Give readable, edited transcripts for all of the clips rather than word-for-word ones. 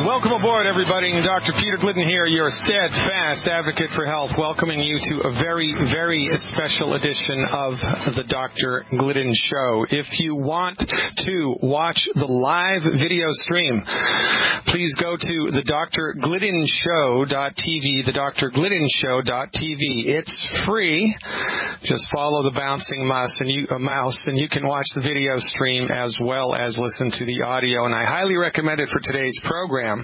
Welcome aboard, everybody. Dr. Peter Glidden here, your steadfast advocate for health, welcoming you to a very, very special edition of the Dr. Glidden Show. If you want to watch the live video stream, please go to the drgliddenshow.tv, the drgliddenshow.tv. It's free. Just follow the bouncing mouse and you can watch the video stream as well as listen to the audio. And I highly recommend it for today's program,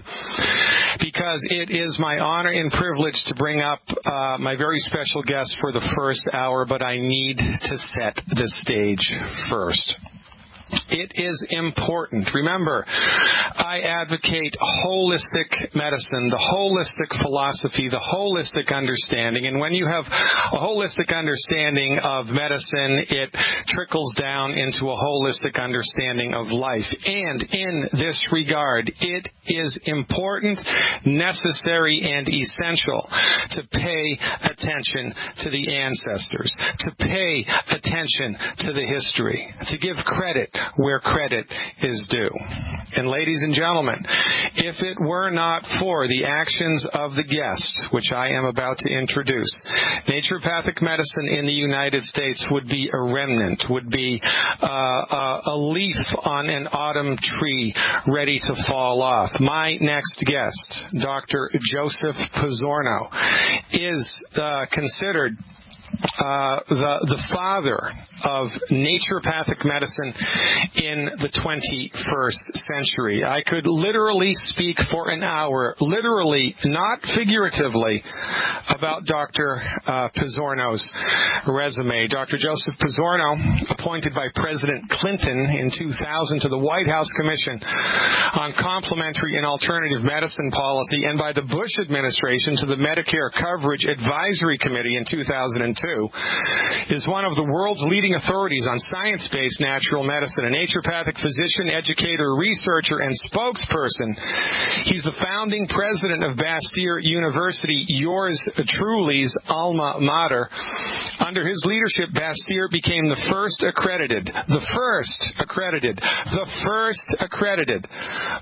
because it is my honor and privilege to bring up my very special guest for the first hour, but I need to set the stage first. It is important. Remember, I advocate holistic medicine, the holistic philosophy, the holistic understanding. And when you have a holistic understanding of medicine, it trickles down into a holistic understanding of life. And in this regard, it is important, necessary, and essential to pay attention to the ancestors, to pay attention to the history, to give credit where credit is due. And ladies and gentlemen, if it were not for the actions of the guest, which I am about to introduce, naturopathic medicine in the United States would be a remnant, would be a leaf on an autumn tree ready to fall off. My next guest, Dr. Joseph Pizzorno, is considered the father of naturopathic medicine in the 21st century. I could literally speak for an hour, literally, not figuratively, about Dr. Pizzorno's resume. Dr. Joseph Pizzorno, appointed by President Clinton in 2000 to the White House Commission on Complementary and Alternative Medicine Policy, and by the Bush administration to the Medicare Coverage Advisory Committee in 2002, is one of the world's leading authorities on science-based natural medicine, a naturopathic physician, educator, researcher, and spokesperson. He's the founding president of Bastyr University, yours truly's alma mater. Under his leadership, Bastyr became the first accredited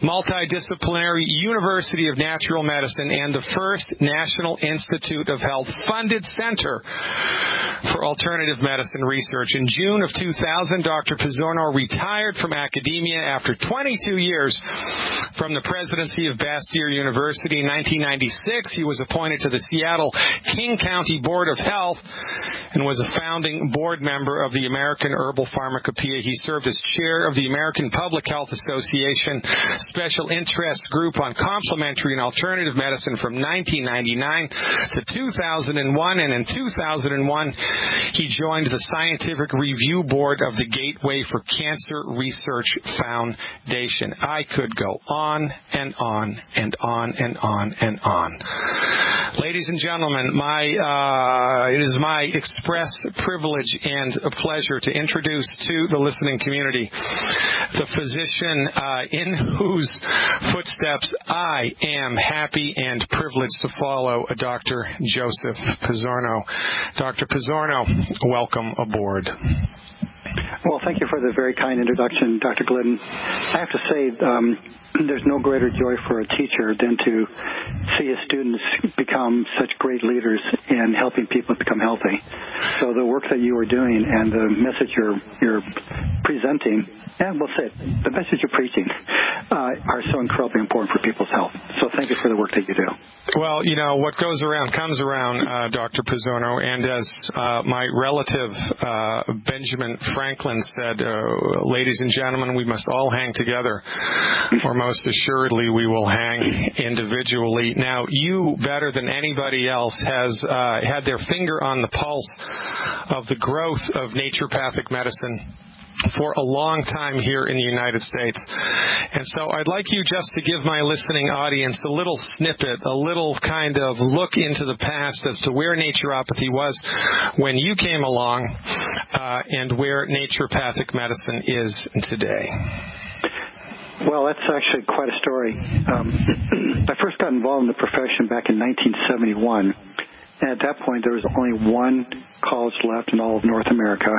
multidisciplinary university of natural medicine and the first National Institute of Health funded center for alternative medicine research. In June of 2000, Dr. Pizzorno retired from academia after 22 years from the presidency of Bastyr University. In 1996, he was appointed to the Seattle King County Board of Health and was a founding board member of the American Herbal Pharmacopoeia. He served as chair of the American Public Health Association Special Interest Group on Complementary and Alternative Medicine from 1999 to 2001, and in 2001, he joined the Scientific Review Board of the Gateway for Cancer Research Foundation. I could go on and on and on and on and on. Ladies and gentlemen, it is my express privilege and a pleasure to introduce to the listening community the physician in whose footsteps I am happy and privileged to follow, Dr. Joseph Pizzorno. Dr. Pizzorno, welcome aboard. Well, thank you for the very kind introduction, Dr. Glidden. I have to say, there's no greater joy for a teacher than to see his students become such great leaders in helping people become healthy. So the work that you are doing and the message you're presenting, and we'll say it, the message you're preaching, are so incredibly important for people's health. So thank you for the work that you do. Well, you know, what goes around comes around, Dr. Pizzorno, and as my relative Benjamin Franklin said, ladies and gentlemen, we must all hang together, or most assuredly we will hang individually. Now, you, better than anybody else, has had their finger on the pulse of the growth of naturopathic medicine for a long time here in the United States. And so I'd like you just to give my listening audience a little snippet, a little kind of look into the past as to where naturopathy was when you came along and where naturopathic medicine is today. Well, that's actually quite a story. I first got involved in the profession back in 1971. And at that point, there was only one college left in all of North America.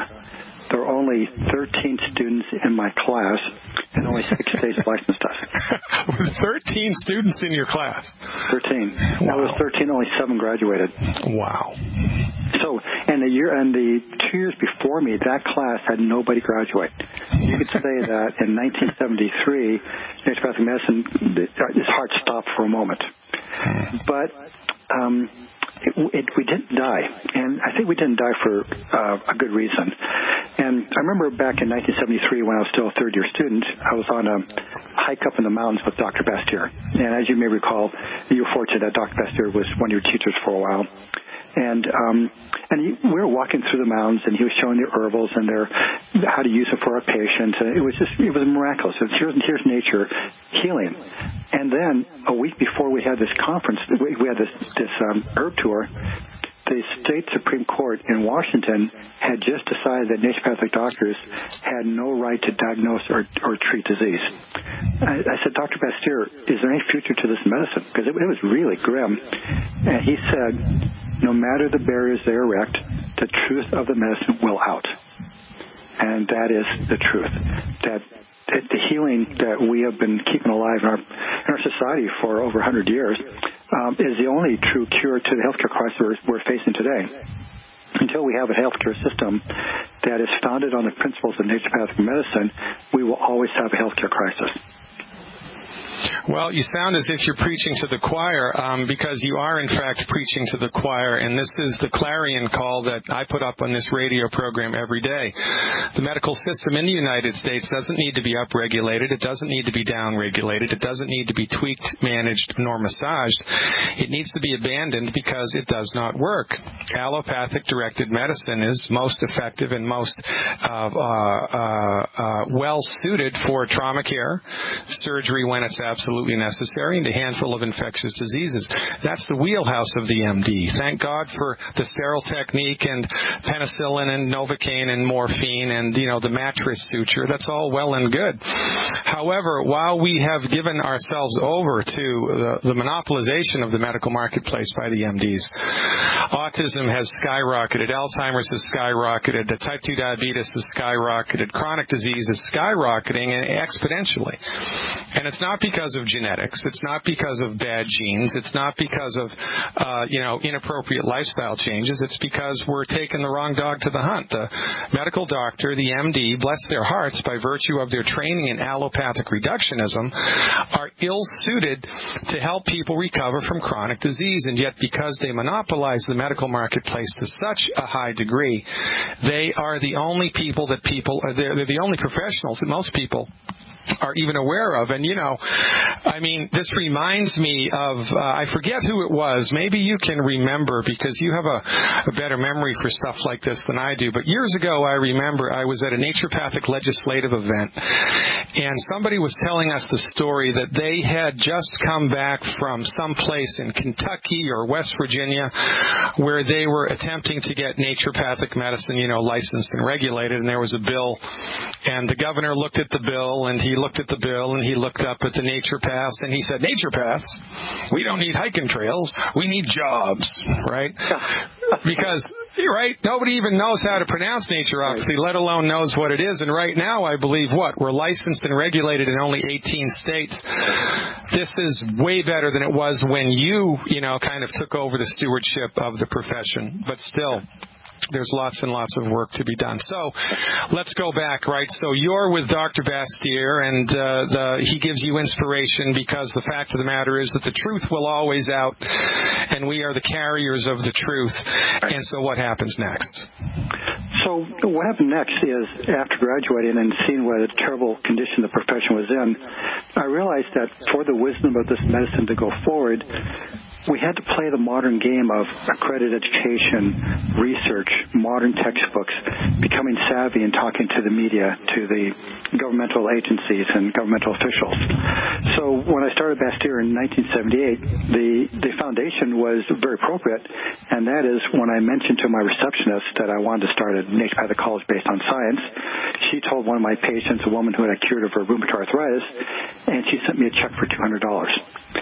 there were only 13 students in my class and only 6 days of license test. 13 students in your class? 13. Wow. That was 13, only 7 graduated. Wow. So, and the 2 years before me, that class had nobody graduate. You could say that in 1973, naturopathic medicine, his heart stopped for a moment. But we didn't die, and I think we didn't die for a good reason. And I remember back in 1973 when I was still a third-year student, I was on a hike up in the mountains with Dr. Bastier. And as you may recall, you were fortunate that Dr. Bastier was one of your teachers for a while. And we were walking through the mountains, and he was showing the herbals and how to use them for our patients. And it was miraculous. Here's nature healing. And then a week before we had this conference, we had this herb tour. The state Supreme Court in Washington had just decided that naturopathic doctors had no right to diagnose or treat disease. I said, Dr. Bastier, is there any future to this medicine? Because it was really grim. And he said, no matter the barriers they erect, the truth of the medicine will out. And that is the truth. That the healing that we have been keeping alive in our society for over 100 years is the only true cure to the healthcare crisis we're facing today. Until we have a healthcare system that is founded on the principles of naturopathic medicine, we will always have a healthcare crisis. Well, you sound as if you're preaching to the choir, because you are, in fact, preaching to the choir, and this is the clarion call that I put up on this radio program every day. The medical system in the United States doesn't need to be upregulated. It doesn't need to be downregulated. It doesn't need to be tweaked, managed, nor massaged. It needs to be abandoned because it does not work. Allopathic-directed medicine is most effective and most well-suited for trauma care, surgery when it's absolutely necessary, and a handful of infectious diseases. That's the wheelhouse of the MD. Thank God for the sterile technique and penicillin and Novocaine and morphine and, the mattress suture. That's all well and good. However, while we have given ourselves over to the monopolization of the medical marketplace by the MDs, autism has skyrocketed, Alzheimer's has skyrocketed, the type 2 diabetes has skyrocketed, chronic disease is skyrocketing exponentially. And it's not because of genetics. It's not because of bad genes. It's not because of, inappropriate lifestyle changes. It's because we're taking the wrong dog to the hunt. The medical doctor, the MD, bless their hearts, by virtue of their training in allopathic reductionism, are ill-suited to help people recover from chronic disease. And yet, because they monopolize the medical marketplace to such a high degree, they are the only people that they're the only professionals that most people are even aware of. And, this reminds me of, I forget who it was. Maybe you can remember because you have a better memory for stuff like this than I do. But years ago, I remember I was at a naturopathic legislative event, and somebody was telling us the story that they had just come back from some place in Kentucky or West Virginia where they were attempting to get naturopathic medicine, licensed and regulated, and there was a bill, and the governor looked at the bill, and he looked at the bill, and he looked up at the naturopaths, and he said, naturopaths, we don't need hiking trails, we need jobs, right? Because, right, nobody even knows how to pronounce naturopathy, let alone knows what it is. And right now, I believe, we're licensed and regulated in only 18 states. This is way better than it was when you kind of took over the stewardship of the profession. But still, there's lots and lots of work to be done. So let's go back, right? So you're with Dr. Bastier, and he gives you inspiration because the fact of the matter is that the truth will always out, and we are the carriers of the truth. And so what happens next? So what happened next is, after graduating and seeing what a terrible condition the profession was in, I realized that for the wisdom of this medicine to go forward, we had to play the modern game of accredited education, research, modern textbooks, becoming savvy and talking to the media, to the governmental agencies and governmental officials. So when I started Bastier in 1978, the foundation was very appropriate, and that is when I mentioned to my receptionist that I wanted to start a naturopathic college based on science, she told one of my patients, a woman who had a curative of rheumatoid arthritis, and she sent me a check for $200.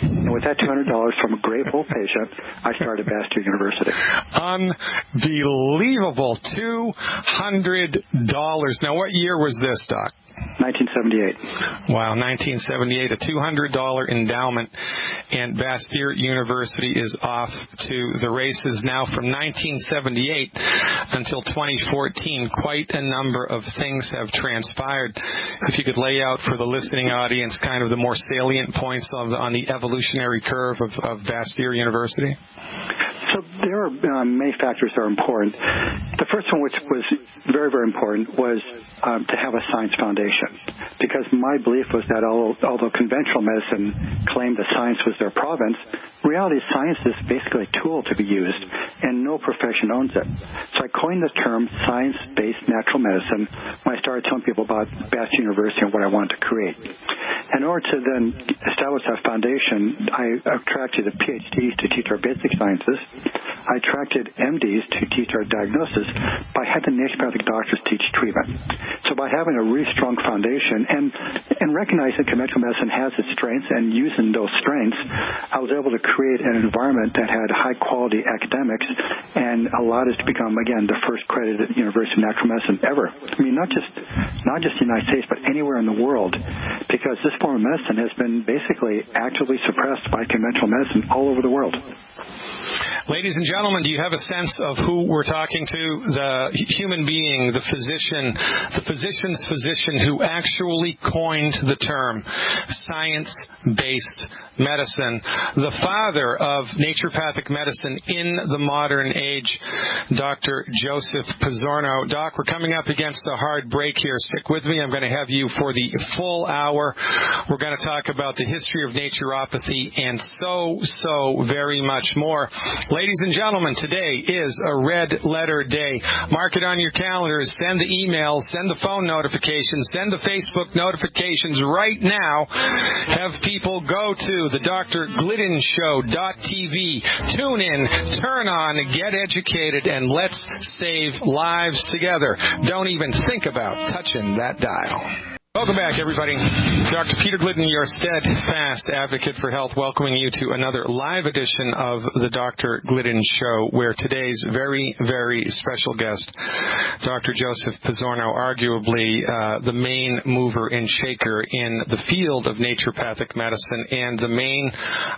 And with that $200 from a grateful patient, I started Bastyr University. Unbelievable. $200. Now, what year was this, Doc? 1978. Wow, 1978, a $200 endowment, and Bastyr University is off to the races now from 1978 until 2014. Quite a number of things have transpired. If you could lay out for the listening audience kind of the more salient points on the evolutionary curve of Bastyr University. So there are many factors that are important. The first one, which was very, very important, was to have a science foundation. Because my belief was that although conventional medicine claimed that science was their province, in reality, science is basically a tool to be used, and no profession owns it. So I coined the term science-based natural medicine when I started telling people about Bastyr University and what I wanted to create. In order to then establish that foundation, I attracted the PhDs to teach our basic sciences. I attracted MDs to teach our diagnosis, but I had the naturopathic doctors teach treatment. So by having a really strong foundation and recognizing conventional medicine has its strengths and using those strengths, I was able to create an environment that had high-quality academics and allowed us to become, again, the first accredited University of Natural Medicine ever. I mean, not just the United States, but anywhere in the world, because this form of medicine has been basically actively suppressed by conventional medicine all over the world. Ladies and gentlemen, do you have a sense of who we're talking to? The human being, the physician, the physician's physician who actually coined the term science-based medicine, the father of naturopathic medicine in the modern age, Dr. Joseph Pizzorno. Doc, we're coming up against a hard break here. Stick with me. I'm going to have you for the full hour. We're going to talk about the history of naturopathy and so very much more. Ladies and gentlemen, today is a red letter day. Mark it on your calendars. Send the emails, send the phone notifications, send the Facebook notifications right now. Have people go to the drgliddenshow.tv. Tune in, turn on, get educated, and let's save lives together. Don't even think about touching that dial. Welcome back, everybody. Dr. Peter Glidden, your steadfast advocate for health, welcoming you to another live edition of the Dr. Glidden Show, where today's very, very special guest, Dr. Joseph Pizzorno, arguably the main mover and shaker in the field of naturopathic medicine and the main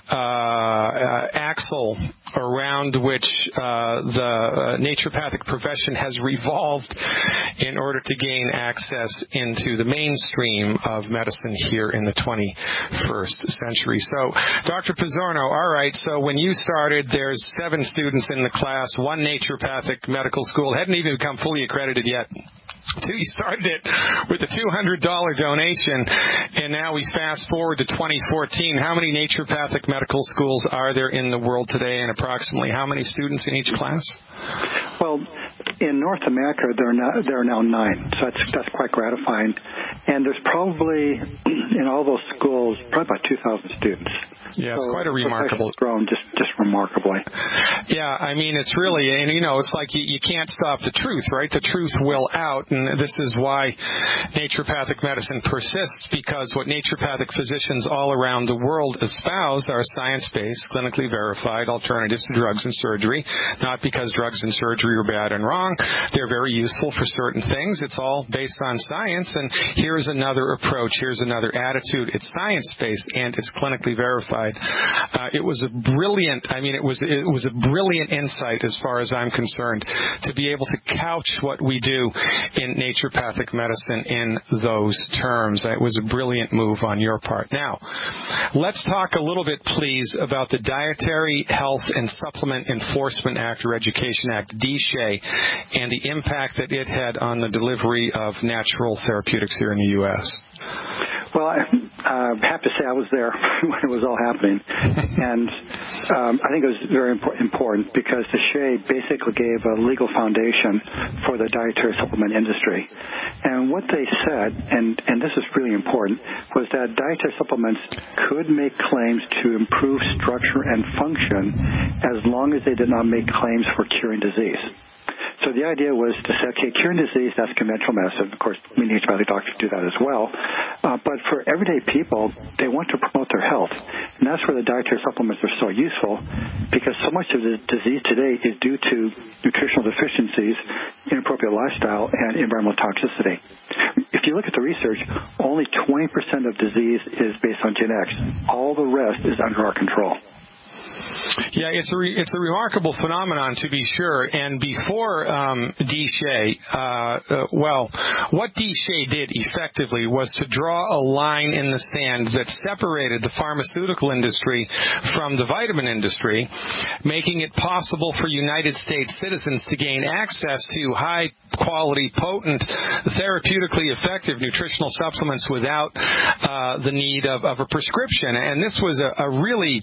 axle around which the naturopathic profession has revolved in order to gain access into the mainstream of medicine here in the 21st century. So, Dr. Pizzorno, all right, so when you started, there's 7 students in the class, 1 naturopathic medical school, hadn't even become fully accredited yet. So you started it with a $200 donation, and now we fast forward to 2014. How many naturopathic medical schools are there in the world today, and approximately how many students in each class? Well, in North America, there are now 9, so that's quite gratifying. And there's probably, in all those schools, probably about 2,000 students. Yeah, it's quite a remarkable. It's grown just remarkably. Yeah, I mean, it's really, and it's like you can't stop the truth, right? The truth will out, and this is why naturopathic medicine persists, because what naturopathic physicians all around the world espouse are science-based, clinically verified alternatives to drugs and surgery, not because drugs and surgery are bad and wrong. They're very useful for certain things. It's all based on science, and here's another approach. Here's another attitude. It's science-based, and it's clinically verified. It was a brilliant insight as far as I'm concerned to be able to couch what we do in naturopathic medicine in those terms. It was a brilliant move on your part. Now, let's talk a little bit, please, about the Dietary Health and Supplement Enforcement Act, or Education Act, DSHEA, and the impact that it had on the delivery of natural therapeutics here in the U.S. Well, I have to say I was there when it was all happening, and I think it was very important because the DSHEA basically gave a legal foundation for the dietary supplement industry. And what they said, and this is really important, was that dietary supplements could make claims to improve structure and function as long as they did not make claims for curing disease. So the idea was to say, okay, curing disease, that's conventional medicine. Of course, many naturopathic doctors do that as well. But for everyday people, they want to promote their health. And that's where the dietary supplements are so useful, because so much of the disease today is due to nutritional deficiencies, inappropriate lifestyle, and environmental toxicity. If you look at the research, only 20% of disease is based on genetics. All the rest is under our control. Yeah, it's a remarkable phenomenon, to be sure. And before D. Shea, what D. Shea did effectively was to draw a line in the sand that separated the pharmaceutical industry from the vitamin industry, making it possible for United States citizens to gain access to high-quality, potent, therapeutically effective nutritional supplements without the need of a prescription. And this was a really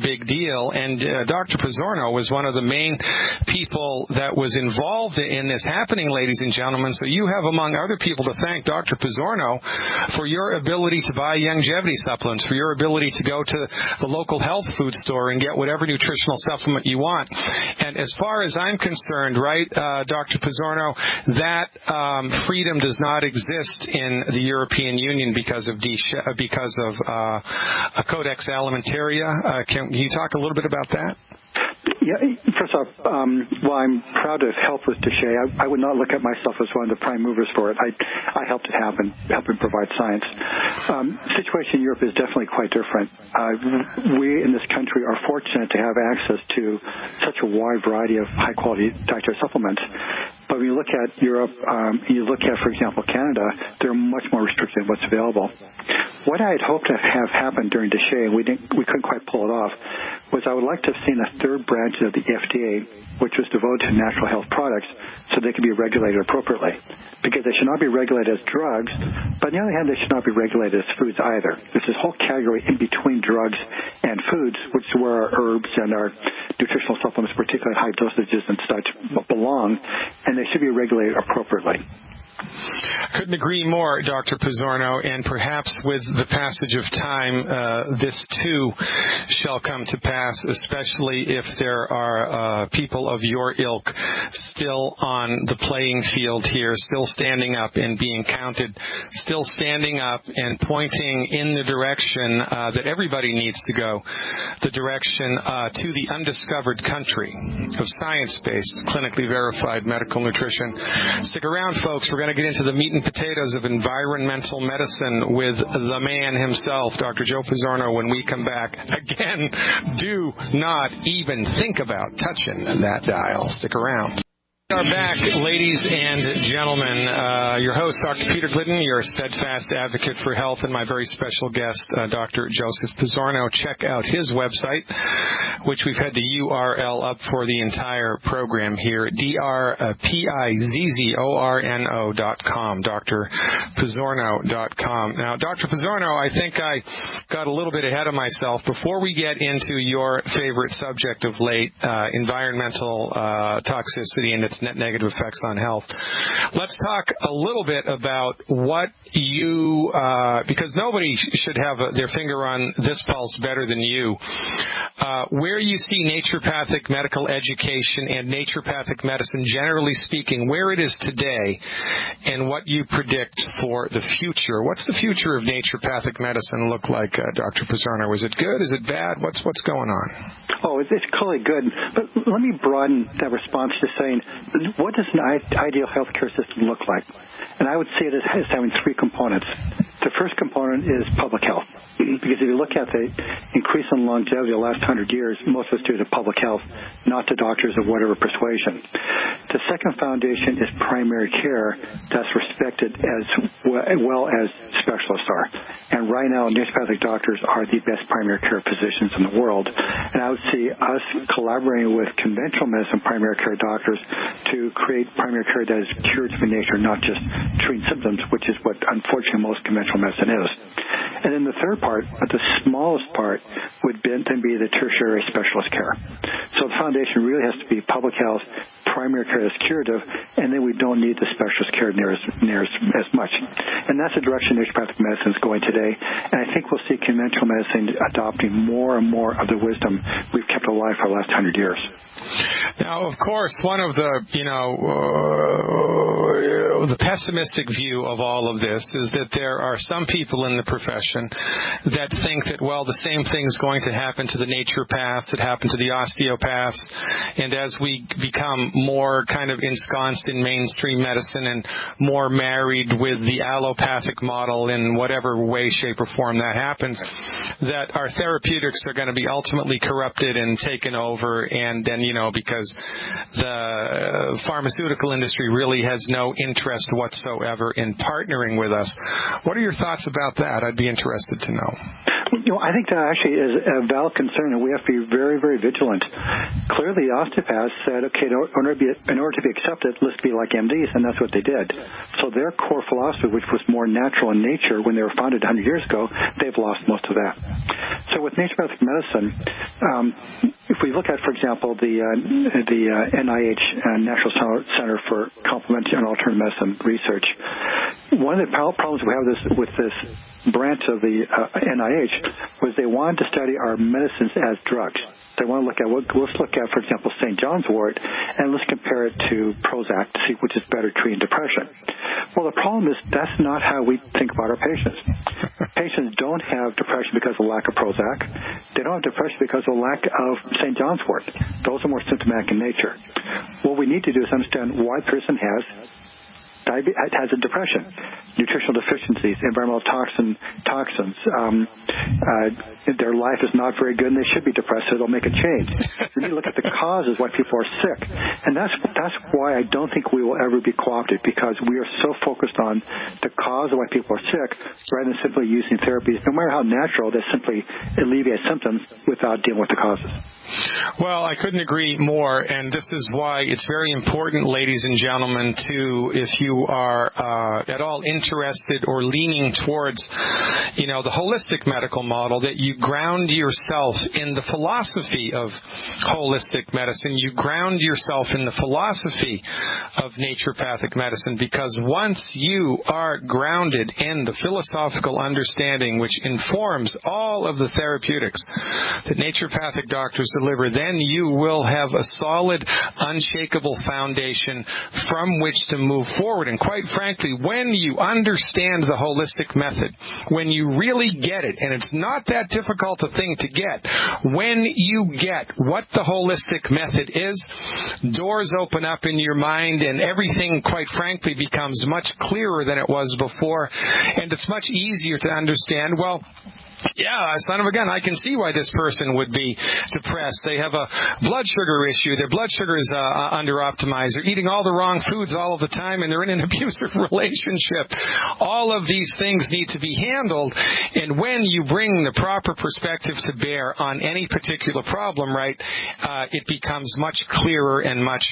big deal, and Dr. Pizzorno was one of the main people that was involved in this happening, ladies and gentlemen. So you have, among other people, to thank Dr. Pizzorno for your ability to buy longevity supplements, for your ability to go to the local health food store and get whatever nutritional supplement you want. And as far as I'm concerned, right, Dr. Pizzorno, that freedom does not exist in the European Union because of a Codex Alimentaria. Can you talk a little bit about that? Yeah, first off, while I'm proud to have helped with DSHEA, I would not look at myself as one of the prime movers for it. I helped it happen, helped and provide science. The situation in Europe is definitely quite different. We in this country are fortunate to have access to such a wide variety of high-quality dietary supplements. But when you look at Europe, you look at, for example, Canada, they're much more restricted in what's available. What I had hoped to have happened during DSHEA, and we couldn't quite pull it off, was I would like to have seen a third branch of the FDA, which was devoted to natural health products, so they could be regulated appropriately. Because they should not be regulated as drugs, but on the other hand, they should not be regulated as foods either. There's this whole category in between drugs and foods, which is where our herbs and our nutritional supplements, particularly high dosages and such, belong, and they should be regulated appropriately. Couldn't agree more, Dr. Pizzorno, and perhaps with the passage of time, this too shall come to pass, especially if there are people of your ilk still on the playing field here, still standing up and being counted, still standing up and pointing in the direction that everybody needs to go, the direction to the undiscovered country of science-based, clinically verified medical nutrition. Stick around, folks. We're going to get into the meat and potatoes of environmental medicine with the man himself, Dr. Joe Pizzorno, when we come back. Again, do not even think about touching that dial. Stick around. We are back, ladies and gentlemen. Your host, Dr. Peter Glidden, your steadfast advocate for health, and my very special guest, Dr. Joseph Pizzorno. Check out his website, which we've had the URL up for the entire program here, drpizzorno.com, drpizzorno.com. Now, Dr. Pizzorno, I think I got a little bit ahead of myself. Before we get into your favorite subject of late, environmental toxicity and its net negative effects on health, let's talk a little bit about what you, because nobody should have their finger on this pulse better than you, where you see naturopathic medical education and naturopathic medicine, generally speaking, where it is today and what you predict for the future. What's the future of naturopathic medicine look like, Dr. Pizzorno? Is it good? Is it bad? What's going on? Oh, it's clearly good. But let me broaden that response to saying, what does an ideal healthcare system look like? And I would see it as having three components. The first component is public health, because if you look at the increase in longevity the last 100 years, most of it's due to public health, not to doctors of whatever persuasion. The second foundation is primary care that's respected as well as specialists are. And right now, naturopathic doctors are the best primary care physicians in the world. And I would see us collaborating with conventional medicine primary care doctors to create primary care that is curative in nature, not just treating symptoms, which is what, unfortunately, most conventional medicine is. And then the third part, the smallest part, would then be the tertiary specialist care. So the foundation really has to be public health, primary care that's curative, and then we don't need the specialist care near as much. And that's the direction naturopathic medicine is going today. And I think we'll see conventional medicine adopting more and more of the wisdom we've kept alive for the last 100 years. Now, of course, one of the, the pessimistic view of all of this is that there are some people in the profession that think that, well, the same thing's going to happen to the naturopaths that happened to the osteopaths, and as we become more kind of ensconced in mainstream medicine and more married with the allopathic model in whatever way, shape, or form that happens, that our therapeutics are going to be ultimately corrupted and taken over, and then, because the pharmaceutical industry really has no interest whatsoever in partnering with us. What are your thoughts about that? I'd be interested to know. I think that actually is a valid concern, and we have to be very, very vigilant. Clearly, the osteopaths said, okay, in order to be accepted, let's be like MDs, and that's what they did. So their core philosophy, which was more natural in nature when they were founded 100 years ago, they've lost most of that. So with naturopathic medicine, if we look at, for example, the NIH, National Center for Complementary and Alternative Medicine Research, one of the problems we have with this branch of the NIH was they wanted to study our medicines as drugs. They want to look at, let's look at, for example, St. John's wort, and let's compare it to Prozac to see which is better treating depression. Well, the problem is that's not how we think about our patients. Patients don't have depression because of lack of Prozac. They don't have depression because of lack of St. John's wort. Those are more symptomatic in nature. What we need to do is understand why a person has a depression, nutritional deficiencies, environmental toxins. Their life is not very good, and they should be depressed, so they'll make a change. We need to look at the causes why people are sick, and that's why I don't think we will ever be co-opted, because we are so focused on the cause of why people are sick rather than simply using therapies, no matter how natural, that simply alleviate symptoms without dealing with the causes. Well, I couldn't agree more, and this is why it's very important, ladies and gentlemen, if you are at all interested or leaning towards, the holistic medical model, that you ground yourself in the philosophy of holistic medicine. You ground yourself in the philosophy of naturopathic medicine, because once you are grounded in the philosophical understanding which informs all of the therapeutics that naturopathic doctors deliver, then you will have a solid, unshakable foundation from which to move forward. And quite frankly, when you understand the holistic method, when you really get it, and it's not that difficult a thing to get, when you get what the holistic method is, doors open up in your mind, and everything, quite frankly, becomes much clearer than it was before, and it's much easier to understand, well, yeah, son of a gun, I can see why this person would be depressed. They have a blood sugar issue. Their blood sugar is under-optimized. They're eating all the wrong foods all of the time, and they're in an abusive relationship. All of these things need to be handled, and when you bring the proper perspective to bear on any particular problem, right, it becomes much clearer and much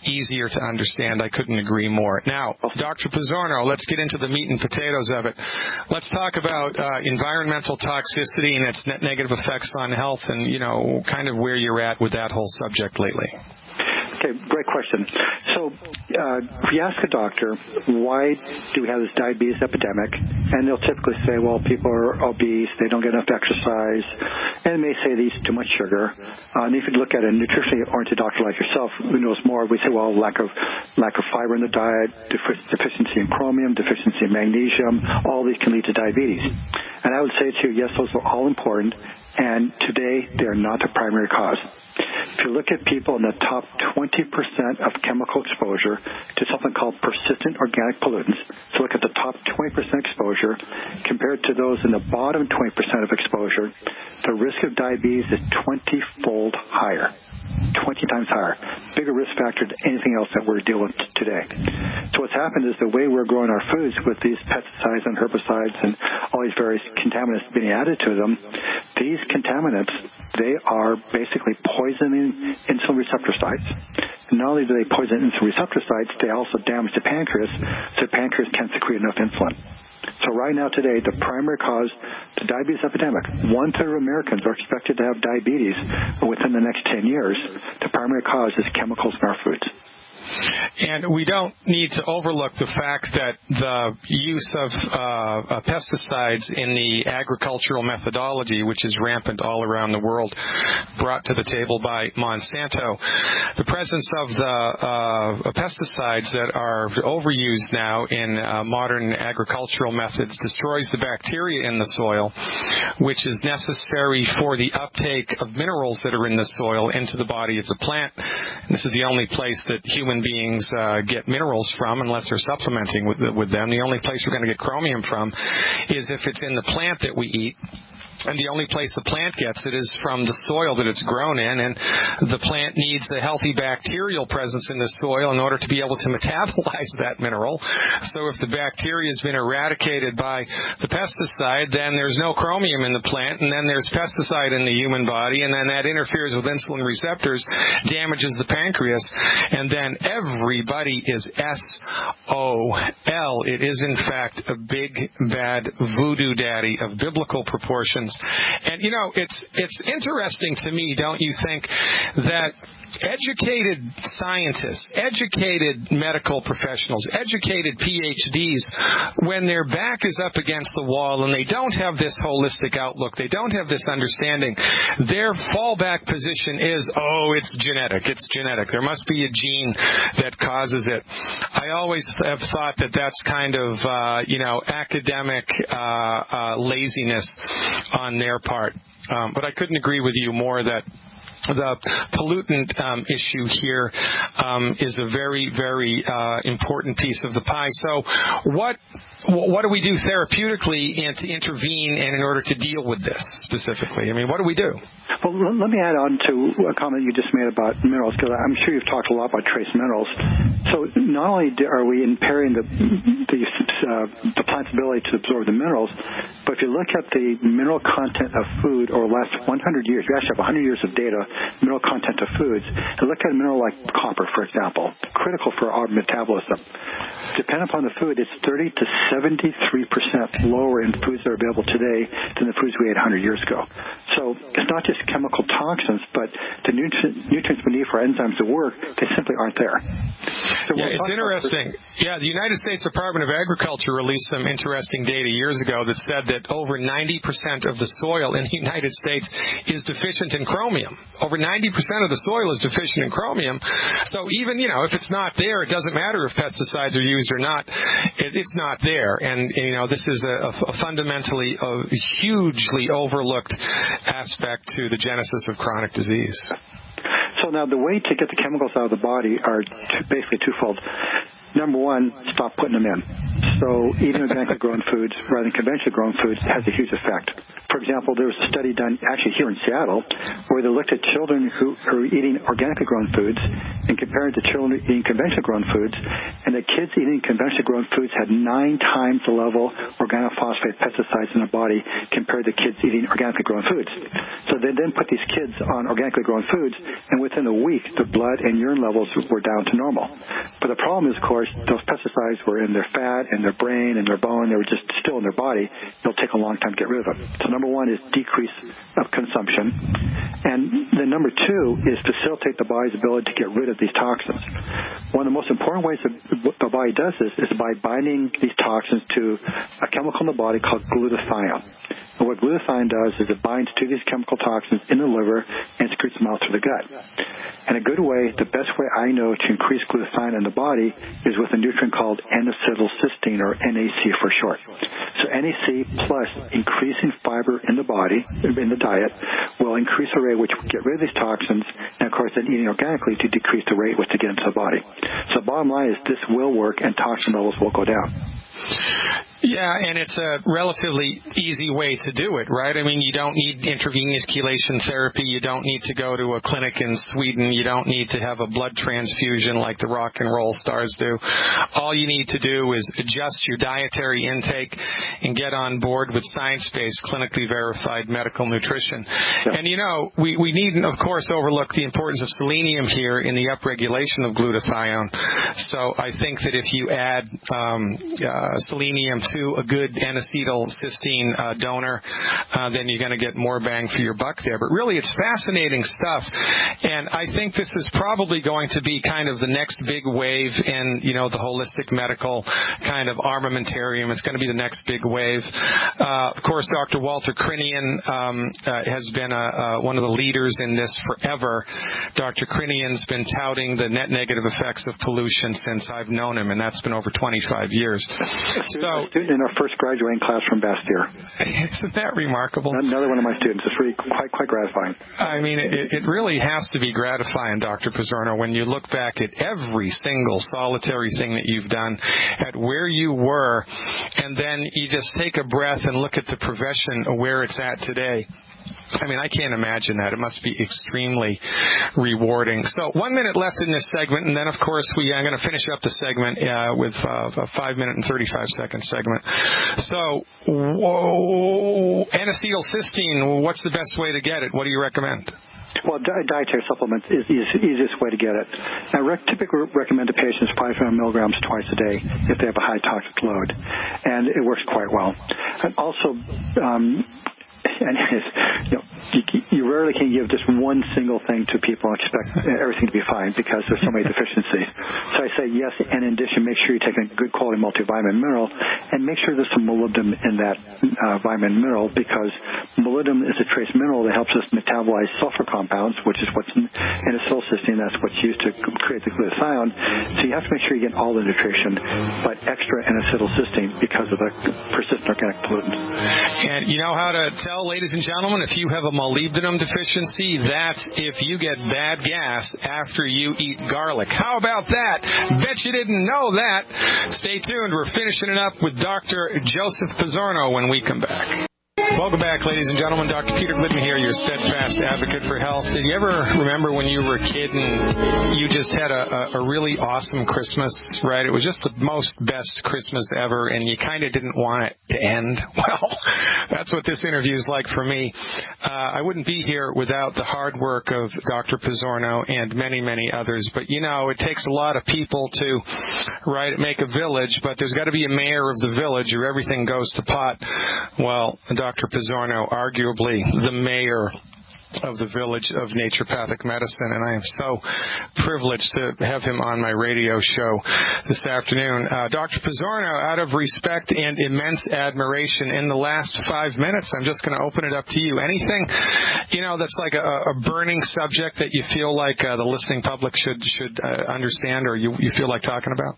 easier to understand. I couldn't agree more. Now, Dr. Pizzorno, let's get into the meat and potatoes of it. Let's talk about environmental toxicity and its net negative effects on health, and, kind of where you're at with that whole subject lately. Okay, great question. So if you ask a doctor, why do we have this diabetes epidemic, and they'll typically say, well, people are obese, they don't get enough exercise, and they may say they eat too much sugar. And if you look at a nutritionally oriented doctor like yourself who knows more, we say, well, lack of fiber in the diet, deficiency in chromium, deficiency in magnesium, all these can lead to diabetes. And I would say to you, yes, those are all important, and today they are not the primary cause. If you look at people in the top 20% of chemical exposure to something called persistent organic pollutants, so look at the top 20% exposure compared to those in the bottom 20% of exposure, the risk of diabetes is 20-fold higher. 20 times higher, bigger risk factor than anything else that we're dealing with today. So what's happened is the way we're growing our foods with these pesticides and herbicides and all these various contaminants being added to them, these contaminants, they are basically poisoning insulin receptor sites. And not only do they poison insulin receptor sites, they also damage the pancreas, so the pancreas can't secrete enough insulin. So right now today, the primary cause, the diabetes epidemic, 1/3 of Americans are expected to have diabetes within the next 10 years. The primary cause is chemicals in our foods. And we don't need to overlook the fact that the use of pesticides in the agricultural methodology, which is rampant all around the world, brought to the table by Monsanto, the presence of the pesticides that are overused now in modern agricultural methods destroys the bacteria in the soil, which is necessary for the uptake of minerals that are in the soil into the body of the plant. And this is the only place that human beings get minerals from, unless they're supplementing with them. The only place we're going to get chromium from is if it's in the plant that we eat. And the only place the plant gets it is from the soil that it's grown in, and the plant needs a healthy bacterial presence in the soil in order to be able to metabolize that mineral. So if the bacteria has been eradicated by the pesticide, then there's no chromium in the plant, and then there's pesticide in the human body, and then that interferes with insulin receptors, damages the pancreas, and then everybody is SOL. It is, in fact, a big, bad voodoo daddy of biblical proportions. And, you know, it's interesting to me, don't you think, that educated scientists, educated medical professionals, educated PhDs, when their back is up against the wall and they don't have this holistic outlook, they don't have this understanding, their fallback position is, it's genetic. There must be a gene that causes it. I always have thought that that's kind of, academic laziness on their part. But I couldn't agree with you more that the pollutant issue here is a very, very important piece of the pie. So what do we do therapeutically to intervene and in order to deal with this specifically? I mean, what do we do? Well, let me add on to a comment you just made about minerals, because I'm sure you've talked a lot about trace minerals. So not only are we impairing the plant's ability to absorb the minerals, but if you look at the mineral content of food over the last 100 years, we actually have 100 years of data, mineral content of foods, and look at a mineral like copper, for example, critical for our metabolism. Depending upon the food, it's 30 to 73% lower in foods that are available today than the foods we ate 100 years ago. So it's not just chemical toxins, but the nutrients we need for enzymes to work, they simply aren't there. So it's interesting. The United States Department of Agriculture released some interesting data years ago that said that over 90% of the soil in the United States is deficient in chromium. Over 90% of the soil is deficient in chromium. So even, if it's not there, it doesn't matter if pesticides are used or not. It's not there. And, this is a fundamentally hugely overlooked aspect to the genesis of chronic disease. So now the way to get the chemicals out of the body are basically twofold. Number one, stop putting them in. So eating organically grown foods rather than conventionally grown foods has a huge effect. For example, there was a study done actually here in Seattle where they looked at children who are eating organically grown foods and compared to children eating conventionally grown foods, and the kids eating conventionally grown foods had 9 times the level of organophosphate pesticides in their body compared to kids eating organically grown foods. So they then put these kids on organically grown foods, and within a week, the blood and urine levels were down to normal. But the problem is, of course, those pesticides were in their fat, in their brain, in their bone. They were just still in their body. It'll take a long time to get rid of them. So number one is decrease of consumption. And then number two is facilitate the body's ability to get rid of these toxins. One of the most important ways that the body does this is by binding these toxins to a chemical in the body called glutathione. And what glutathione does is it binds to these chemical toxins in the liver and secretes them out through the gut. And a good way, the best way I know to increase glutathione in the body is with a nutrient called N-acetylcysteine, or NAC for short. So NAC plus increasing fiber in the body, in the diet, will increase the rate at which we get rid of these toxins, and of course then eating organically to decrease the rate at which they get into the body. So bottom line is this will work and toxin levels will go down. Yeah, and it's a relatively easy way to do it, right? I mean, you don't need intravenous chelation therapy. You don't need to go to a clinic in Sweden. You don't need to have a blood transfusion like the rock and roll stars do. All you need to do is adjust your dietary intake and get on board with science-based, clinically verified medical nutrition. Yeah. And, we needn't, of course, overlook the importance of selenium here in the upregulation of glutathione. So I think that if you add selenium to a good N-acetylcysteine donor, then you're going to get more bang for your buck there. But really, it's fascinating stuff, and I think this is probably going to be kind of the next big wave in, the holistic medical kind of armamentarium. It's going to be the next big wave. Of course, Dr. Walter Crinian has been one of the leaders in this forever. Dr. Crinian's been touting the net negative effects of pollution since I've known him, and that's been over 25 years. A student in our first graduating class from Bastyr. Isn't that remarkable? Another one of my students. It's really quite gratifying. I mean, it really has to be gratifying, Dr. Pizzorno, when you look back at every single solitary thing that you've done, at where you were, and then you just take a breath and look at the profession where it's at today. I mean, I can't imagine that. It must be extremely rewarding. So 1 minute left in this segment, and then, of course, I'm going to finish up the segment with a 5-minute and 35-second segment. So, N-acetylcysteine, what's the best way to get it? What do you recommend? Well, dietary supplements is the easiest way to get it. I typically recommend to patients 500 milligrams twice a day if they have a high toxic load, and it works quite well. And also, you rarely can give just one single thing to people and expect everything to be fine because there's so many deficiencies. So I say yes, and in addition, make sure you're taking a good quality multivitamin mineral, and make sure there's some molybdenum in that vitamin mineral, because molybdenum is a trace mineral that helps us metabolize sulfur compounds, which is what's in acetylcysteine. That's what's used to create the glutathione. So you have to make sure you get all the nutrition, but extra in acetylcysteine because of the persistent organic pollutants. And you know how to tell, ladies and gentlemen, if you have a molybdenum deficiency, that's if you get bad gas after you eat garlic. How about that? Bet you didn't know that. Stay tuned. We're finishing it up with Dr. Joseph Pizzorno when we come back. Welcome back, ladies and gentlemen. Dr. Peter Glidden here, your steadfast advocate for health. Did you ever remember when you were a kid and you just had a really awesome Christmas, right? It was just the most best Christmas ever, and you kind of didn't want it to end? Well, that's what this interview is like for me. I wouldn't be here without the hard work of Dr. Pizzorno and many, many others. But, it takes a lot of people to, make a village, but there's got to be a mayor of the village or everything goes to pot. Well, Dr. Pizzorno, arguably the mayor of the village of naturopathic medicine, and I am so privileged to have him on my radio show this afternoon. Dr. Pizzorno, out of respect and immense admiration, in the last 5 minutes, I'm just going to open it up to you. Anything, that's like a burning subject that you feel like the listening public should understand, or you feel like talking about?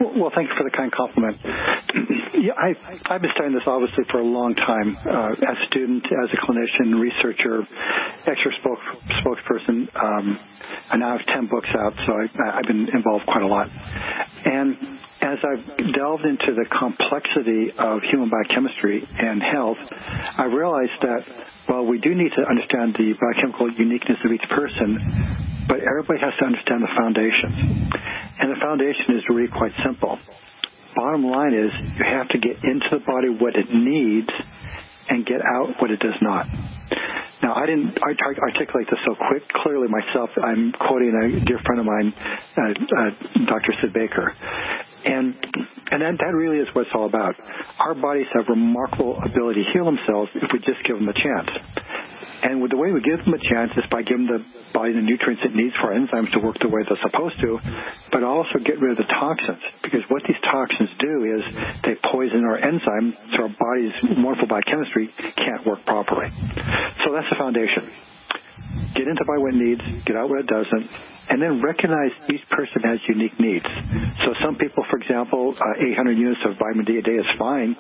Well, thank you for the kind compliment. Yeah, I've been studying this obviously for a long time, as a student, as a clinician, researcher, extra spokesperson. I now have 10 books out, so I've been involved quite a lot. And as I've delved into the complexity of human biochemistry and health, I realized that, we do need to understand the biochemical uniqueness of each person, but everybody has to understand the foundation. And the foundation is really quite simple. Bottom line is you have to get into the body what it needs and get out what it does not. Now, I didn't articulate this so clearly myself. I'm quoting a dear friend of mine, Dr. Sid Baker. And that really is what it's all about. Our bodies have remarkable ability to heal themselves if we just give them a chance. And with the way we give them a chance is by giving the body the nutrients it needs for enzymes to work the way they're supposed to, but also get rid of the toxins. Because what these toxins do is they poison our enzymes, so our body's wonderful biochemistry can't work properly. So that's the foundation. Get into by what it needs, get out what it doesn't, and then recognize each person has unique needs. So some people, for example, 800 units of vitamin D a day is fine,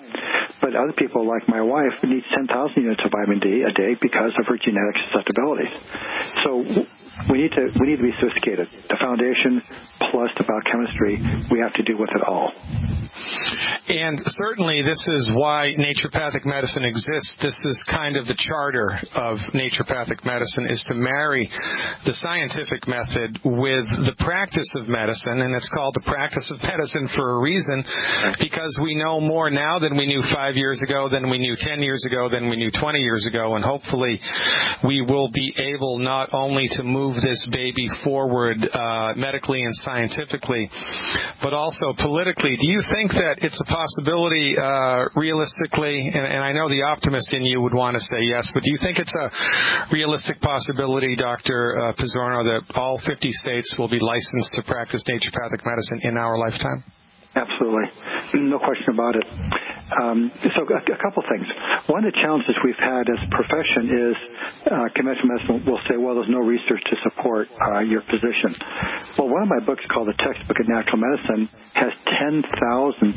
but other people, like my wife, need 10,000 units of vitamin D a day because of her genetic susceptibilities. So we need to be sophisticated. The foundation plus the biochemistry, we have to do with it all. And certainly this is why naturopathic medicine exists. This is kind of the charter of naturopathic medicine, is to marry the scientific method with the practice of medicine, and it's called the practice of medicine for a reason, because we know more now than we knew 5 years ago, than we knew 10 years ago, than we knew 20 years ago, and hopefully we will be able not only to move move this baby forward medically and scientifically, but also politically. Do you think that it's a possibility realistically, and I know the optimist in you would want to say yes, but do you think it's a realistic possibility, Dr. Pizzorno, that all 50 states will be licensed to practice naturopathic medicine in our lifetime? Absolutely. No question about it. So a couple things. One of the challenges we've had as a profession is conventional medicine will say, well, there's no research to support your position. Well, one of my books called The Textbook of Natural Medicine has 10,000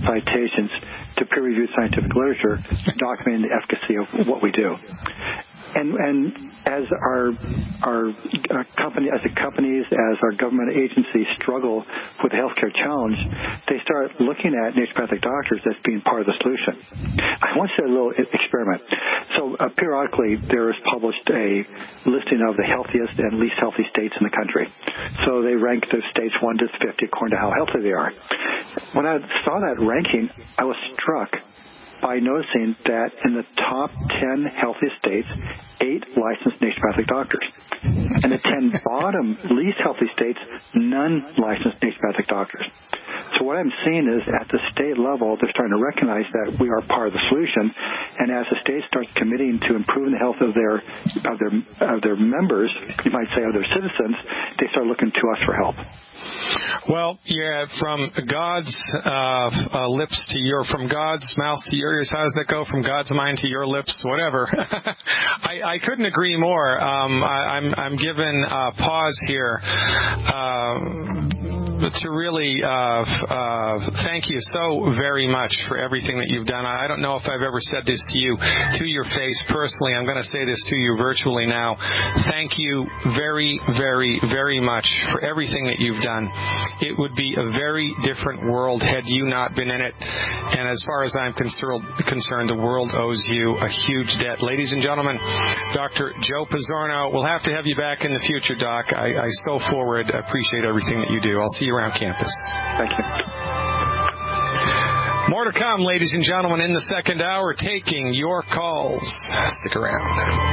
citations to peer-reviewed scientific literature documenting the efficacy of what we do. And as our companies, as our government agencies struggle with the healthcare challenge, they start looking at naturopathic doctors as being part of the solution. I want to do a little experiment. So periodically there is published a listing of the healthiest and least healthy states in the country. So they rank the states 1 to 50 according to how healthy they are. When I saw that ranking, I was struck by noticing that in the top 10 healthiest states, 8 licensed naturopathic doctors. And the 10 bottom least healthy states, none licensed naturopathic doctors. So what I'm seeing is at the state level, they're starting to recognize that we are part of the solution. And as the state starts committing to improving the health of their members, you might say of their citizens, they start looking to us for help. Well, yeah, from God's from God's mouth to your ears. How does that go? From God's mind to your lips, whatever. I couldn't agree more. I'm given pause here to really thank you so very much for everything that you've done. I don't know if I've ever said this to you to your face personally. I'm going to say this to you virtually now. Thank you very, very, very much for everything that you've done. It would be a very different world had you not been in it. And as far as I'm concerned, the world owes you a huge debt. Ladies and gentlemen, Dr. Joe Pizzorno, we'll have to have you back in the future, Doc. I so forward appreciate everything that you do. I'll see you around campus. Thank you. More to come, ladies and gentlemen, in the second hour, taking your calls. Stick around.